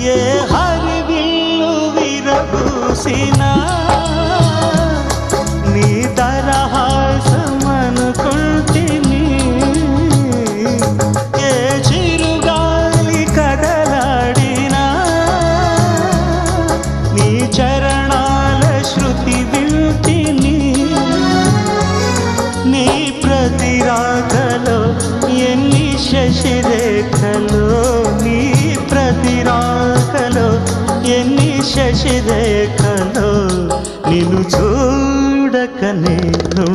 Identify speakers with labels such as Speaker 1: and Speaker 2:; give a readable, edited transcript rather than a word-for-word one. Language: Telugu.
Speaker 1: ఏ హరివిల్లు విరబూసినా నీ దరహాసమనుకుంటిని. ఏ చిరుగాలి కదలాడినా నీ చరణాల శృతి వింటిని. నీ ప్రతి రాకలో ఎన్ని శశిరేఖలో, నీ ప్రతి రాకలో ఎన్ని శశిరేఖలో, నిన్ను చూడక నేను